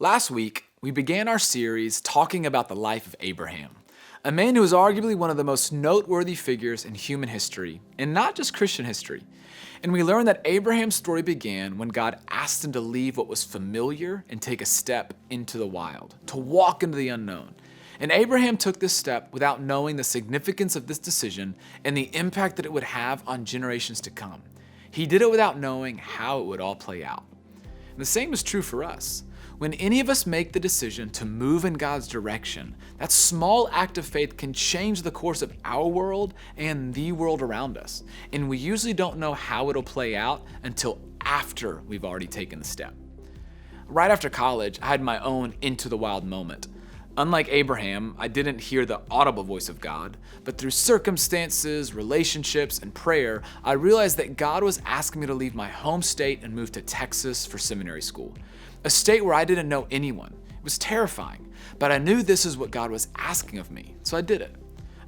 Last week, we began our series talking about the life of Abraham, a man who is arguably one of the most noteworthy figures in human history, and not just Christian history. And we learned that Abraham's story began when God asked him to leave what was familiar and take a step into the wild, to walk into the unknown. And Abraham took this step without knowing the significance of this decision and the impact that it would have on generations to come. He did it without knowing how it would all play out. And the same is true for us. When any of us make the decision to move in God's direction, that small act of faith can change the course of our world and the world around us. And we usually don't know how it'll play out until after we've already taken the step. Right after college, I had my own into the wild moment. Unlike Abraham, I didn't hear the audible voice of God, but through circumstances, relationships, and prayer, I realized that God was asking me to leave my home state and move to Texas for seminary school, a state where I didn't know anyone. It was terrifying, but I knew this is what God was asking of me, so I did it.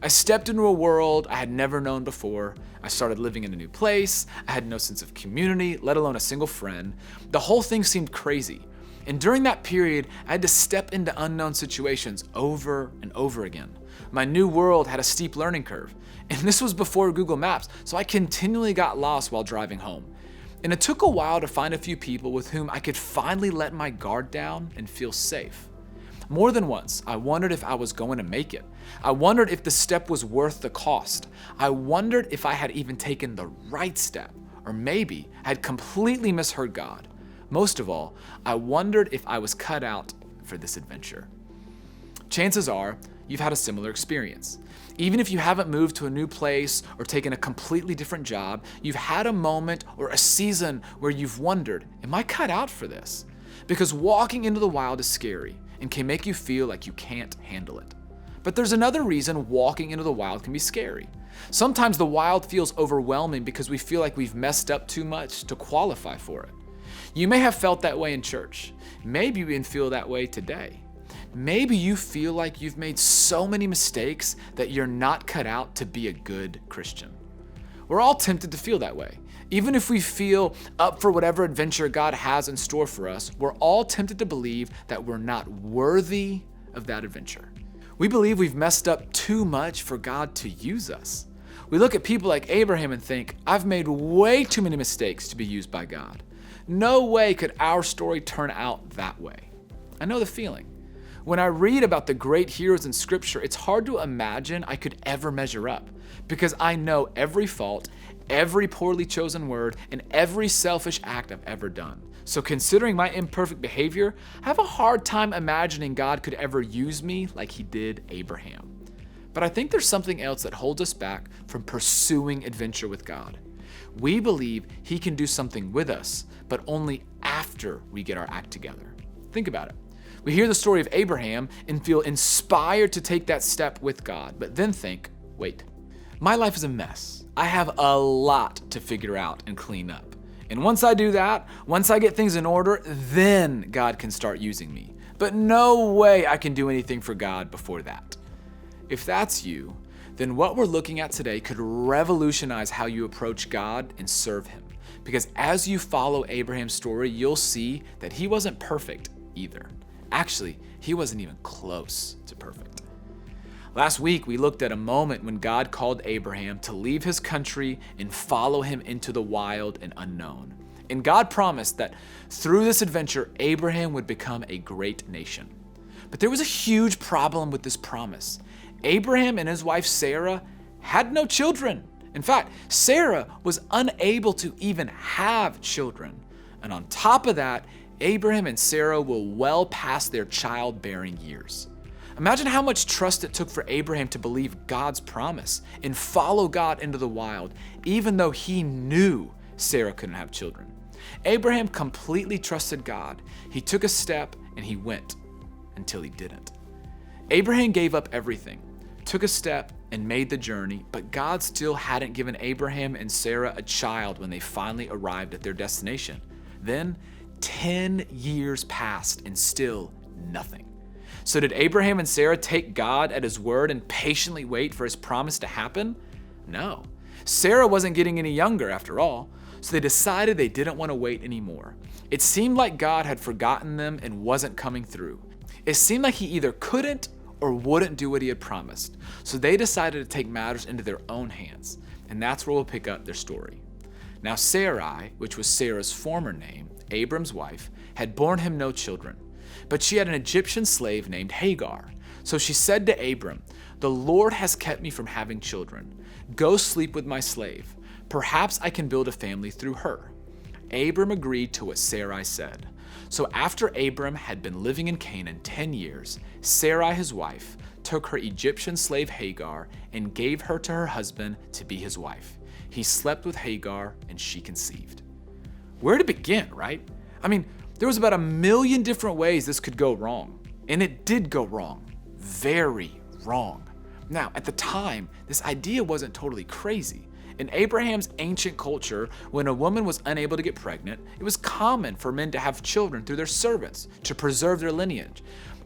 I stepped into a world I had never known before. I started living in a new place. I had no sense of community, let alone a single friend. The whole thing seemed crazy. And during that period, I had to step into unknown situations over and over again. My new world had a steep learning curve, and this was before Google Maps, so I continually got lost while driving home. And it took a while to find a few people with whom I could finally let my guard down and feel safe. More than once, I wondered if I was going to make it. I wondered if the step was worth the cost. I wondered if I had even taken the right step, or maybe I had completely misheard God. Most of all, I wondered if I was cut out for this adventure. Chances are you've had a similar experience. Even if you haven't moved to a new place or taken a completely different job, you've had a moment or a season where you've wondered, am I cut out for this? Because walking into the wild is scary and can make you feel like you can't handle it. But there's another reason walking into the wild can be scary. Sometimes the wild feels overwhelming because we feel like we've messed up too much to qualify for it. You may have felt that way in church. Maybe you even feel that way today. Maybe you feel like you've made so many mistakes that you're not cut out to be a good Christian. We're all tempted to feel that way. Even if we feel up for whatever adventure God has in store for us, we're all tempted to believe that we're not worthy of that adventure. We believe we've messed up too much for God to use us. We look at people like Abraham and think, I've made way too many mistakes to be used by God. No way could our story turn out that way. I know the feeling. When I read about the great heroes in Scripture, it's hard to imagine I could ever measure up because I know every fault, every poorly chosen word, and every selfish act I've ever done. So considering my imperfect behavior, I have a hard time imagining God could ever use me like he did Abraham. But I think there's something else that holds us back from pursuing adventure with God. We believe he can do something with us, but only after we get our act together. Think about it. We hear the story of Abraham and feel inspired to take that step with God, but then think, wait, my life is a mess. I have a lot to figure out and clean up. And once I do that, once I get things in order, then God can start using me. But no way I can do anything for God before that. If that's you, then what we're looking at today could revolutionize how you approach God and serve him. Because as you follow Abraham's story, you'll see that he wasn't perfect either. Actually, he wasn't even close to perfect. Last week, we looked at a moment when God called Abraham to leave his country and follow him into the wild and unknown. And God promised that through this adventure, Abraham would become a great nation. But there was a huge problem with this promise. Abraham and his wife Sarah had no children. In fact, Sarah was unable to even have children. And on top of that, Abraham and Sarah were well past their childbearing years. Imagine how much trust it took for Abraham to believe God's promise and follow God into the wild, even though he knew Sarah couldn't have children. Abraham completely trusted God. He took a step and he went until he didn't. Abraham gave up everything, took a step, and made the journey, but God still hadn't given Abraham and Sarah a child when they finally arrived at their destination. Then 10 years passed and still nothing. So did Abraham and Sarah take God at his word and patiently wait for his promise to happen? No. Sarah wasn't getting any younger after all. so they decided they didn't want to wait anymore. It seemed like God had forgotten them and wasn't coming through. It seemed like he either couldn't or wouldn't do what he had promised, so they decided to take matters into their own hands, and that's where we'll pick up their story. Now Sarai, which was Sarah's former name, Abram's wife, had borne him no children, but she had an Egyptian slave named Hagar. So she said to Abram, "The Lord has kept me from having children. Go sleep with my slave. Perhaps I can build a family through her." Abram agreed to what Sarai said. So after Abram had been living in Canaan 10 years, Sarai, his wife, took her Egyptian slave Hagar and gave her to her husband to be his wife. He slept with Hagar and she conceived. Where to begin, right? I mean, there was about 1,000,000 different ways this could go wrong. And it did go wrong. Very wrong. Now, at the time, this idea wasn't totally crazy. In Abraham's ancient culture, when a woman was unable to get pregnant, it was common for men to have children through their servants to preserve their lineage.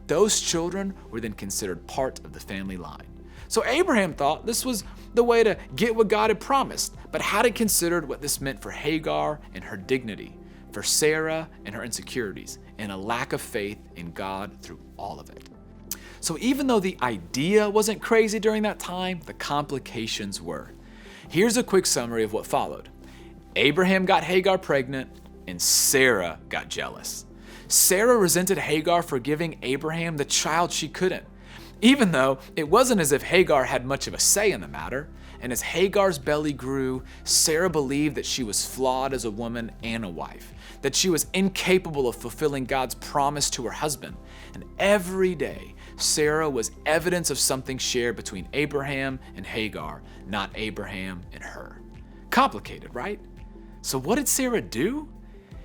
Those children were then considered part of the family line. So Abraham thought this was the way to get what God had promised, but hadn't considered what this meant for Hagar and her dignity, for Sarah and her insecurities, and a lack of faith in God through all of it. So even though the idea wasn't crazy during that time, the complications were. Here's a quick summary of what followed. Abraham got Hagar pregnant, and Sarah got jealous. Sarah resented Hagar for giving Abraham the child she couldn't, even though it wasn't as if Hagar had much of a say in the matter. And as Hagar's belly grew, Sarah believed that she was flawed as a woman and a wife, that she was incapable of fulfilling God's promise to her husband. And every day, Sarah was evidence of something shared between Abraham and Hagar, not Abraham and her. Complicated, right? So what did Sarah do?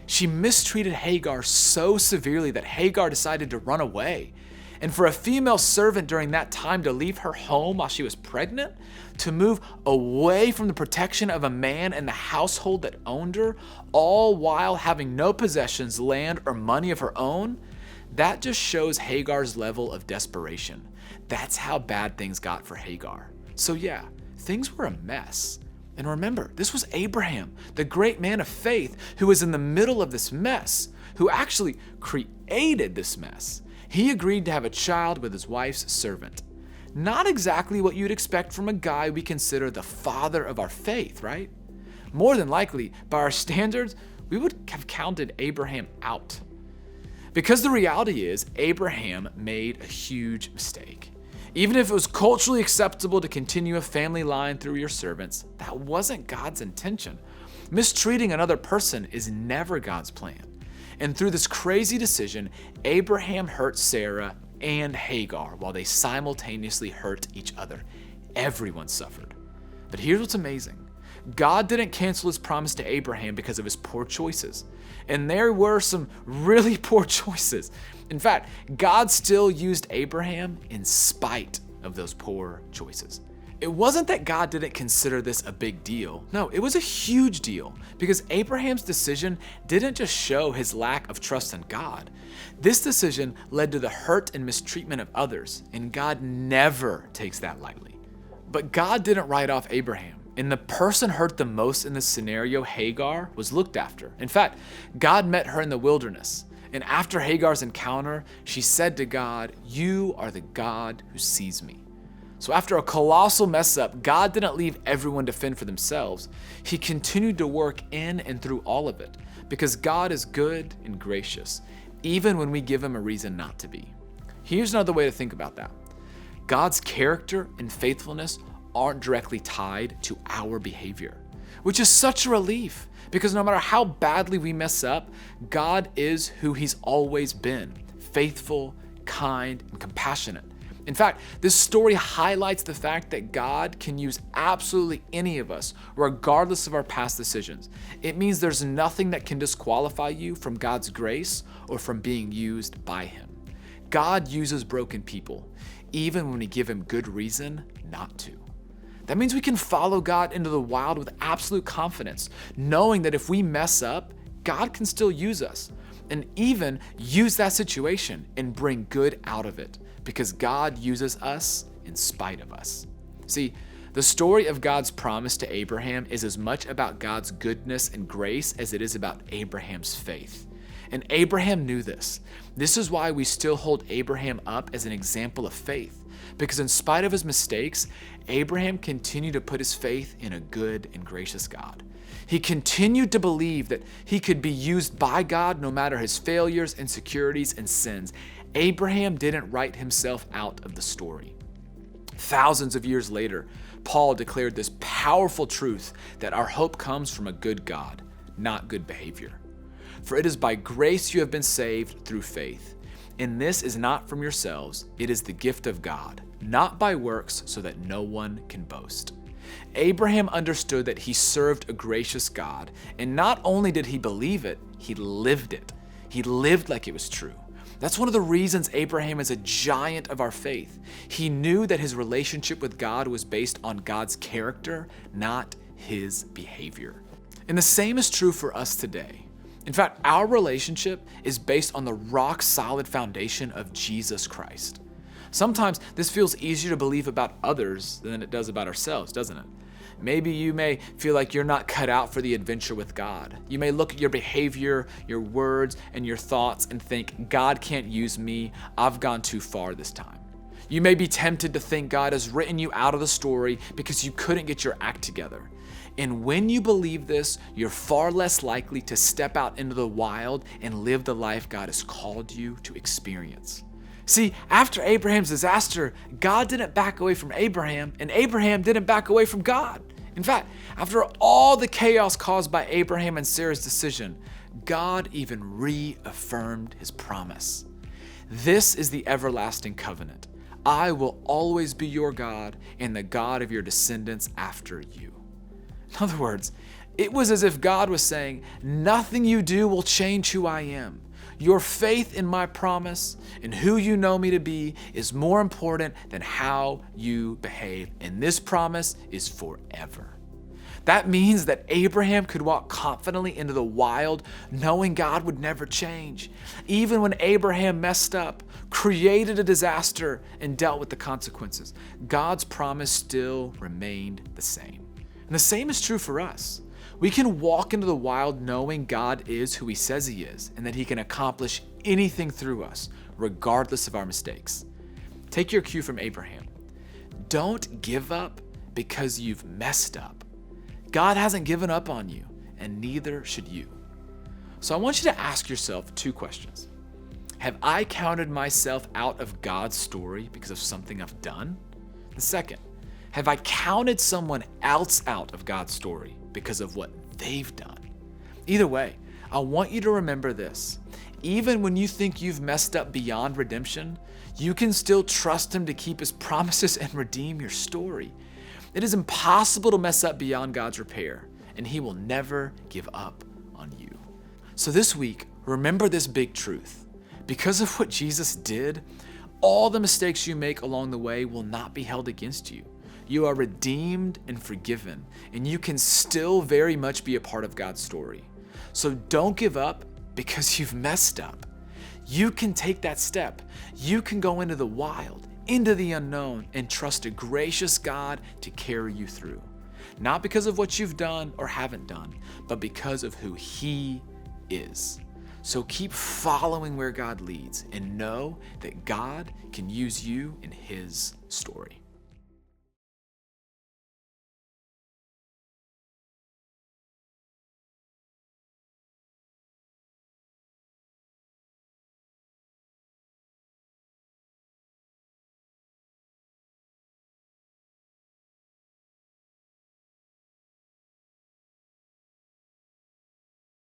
She mistreated Hagar so severely that Hagar decided to run away. And for a female servant during that time to leave her home while she was pregnant, to move away from the protection of a man in the household that owned her, all while having no possessions, land, or money of her own, that just shows Hagar's level of desperation. That's how bad things got for Hagar. So yeah, things were a mess. And remember, this was Abraham, the great man of faith, who was in the middle of this mess, who actually created this mess. He agreed to have a child with his wife's servant. Not exactly what you'd expect from a guy we consider the father of our faith, right? More than likely, by our standards, we would have counted Abraham out. Because the reality is, Abraham made a huge mistake. Even if it was culturally acceptable to continue a family line through your servants, that wasn't God's intention. Mistreating another person is never God's plan. And through this crazy decision, Abraham hurt Sarah and Hagar while they simultaneously hurt each other. Everyone suffered. But here's what's amazing. God didn't cancel his promise to Abraham because of his poor choices. And there were some really poor choices. In fact, God still used Abraham in spite of those poor choices. It wasn't that God didn't consider this a big deal. No, it was a huge deal because Abraham's decision didn't just show his lack of trust in God. This decision led to the hurt and mistreatment of others, and God never takes that lightly. But God didn't write off Abraham, and the person hurt the most in this scenario, Hagar, was looked after. In fact, God met her in the wilderness, and after Hagar's encounter, she said to God, "You are the God who sees me." So after a colossal mess up, God didn't leave everyone to fend for themselves. He continued to work in and through all of it because God is good and gracious, even when we give him a reason not to be. Here's another way to think about that. God's character and faithfulness aren't directly tied to our behavior, which is such a relief because no matter how badly we mess up, God is who he's always been, faithful, kind, and compassionate. In fact, this story highlights the fact that God can use absolutely any of us, regardless of our past decisions. It means there's nothing that can disqualify you from God's grace or from being used by him. God uses broken people, even when we give him good reason not to. That means we can follow God into the wild with absolute confidence, knowing that if we mess up, God can still use us and even use that situation and bring good out of it because God uses us in spite of us. See, The story of God's promise to Abraham is as much about God's goodness and grace as it is about Abraham's faith. And Abraham knew this. This is why we still hold Abraham up as an example of faith, because in spite of his mistakes, Abraham continued to put his faith in a good and gracious God. He continued to believe that he could be used by God no matter his failures, insecurities, and sins. Abraham didn't write himself out of the story. Thousands of years later, Paul declared this powerful truth that our hope comes from a good God, not good behavior. For it is by grace you have been saved through faith. And this is not from yourselves, it is the gift of God, not by works, so that no one can boast. Abraham understood that he served a gracious God, and not only did he believe it, he lived it. He lived like it was true. That's one of the reasons Abraham is a giant of our faith. He knew that his relationship with God was based on God's character, not his behavior. And the same is true for us today. In fact, our relationship is based on the rock-solid foundation of Jesus Christ. Sometimes this feels easier to believe about others than it does about ourselves, doesn't it? Maybe you may feel like you're not cut out for the adventure with God. You may look at your behavior, your words, and your thoughts and think, God can't use me. I've gone too far this time. You may be tempted to think God has written you out of the story because you couldn't get your act together. And when you believe this, you're far less likely to step out into the wild and live the life God has called you to experience. See, after Abraham's disaster, God didn't back away from Abraham, and Abraham didn't back away from God. In fact, after all the chaos caused by Abraham and Sarah's decision, God even reaffirmed his promise. This is the everlasting covenant. I will always be your God and the God of your descendants after you. In other words, it was as if God was saying, nothing you do will change who I am. Your faith in my promise and who you know me to be is more important than how you behave. And this promise is forever. That means that Abraham could walk confidently into the wild, knowing God would never change. Even when Abraham messed up, created a disaster, and dealt with the consequences, God's promise still remained the same. And the same is true for us. We can walk into the wild knowing God is who he says he is and that he can accomplish anything through us, regardless of our mistakes. Take your cue from Abraham. Don't give up because you've messed up. God hasn't given up on you, and neither should you. So I want you to ask yourself two questions. Have I counted myself out of God's story because of something I've done? The second, have I counted someone else out of God's story because of what they've done? Either way, I want you to remember this. Even when you think you've messed up beyond redemption, you can still trust him to keep his promises and redeem your story. It is impossible to mess up beyond God's repair, and he will never give up on you. So this week, remember this big truth. Because of what Jesus did, all the mistakes you make along the way will not be held against you. You are redeemed and forgiven, and you can still very much be a part of God's story. So don't give up because you've messed up. You can take that step. You can go into the wild, into the unknown, and trust a gracious God to carry you through. Not because of what you've done or haven't done, but because of who he is. So keep following where God leads and know that God can use you in his story.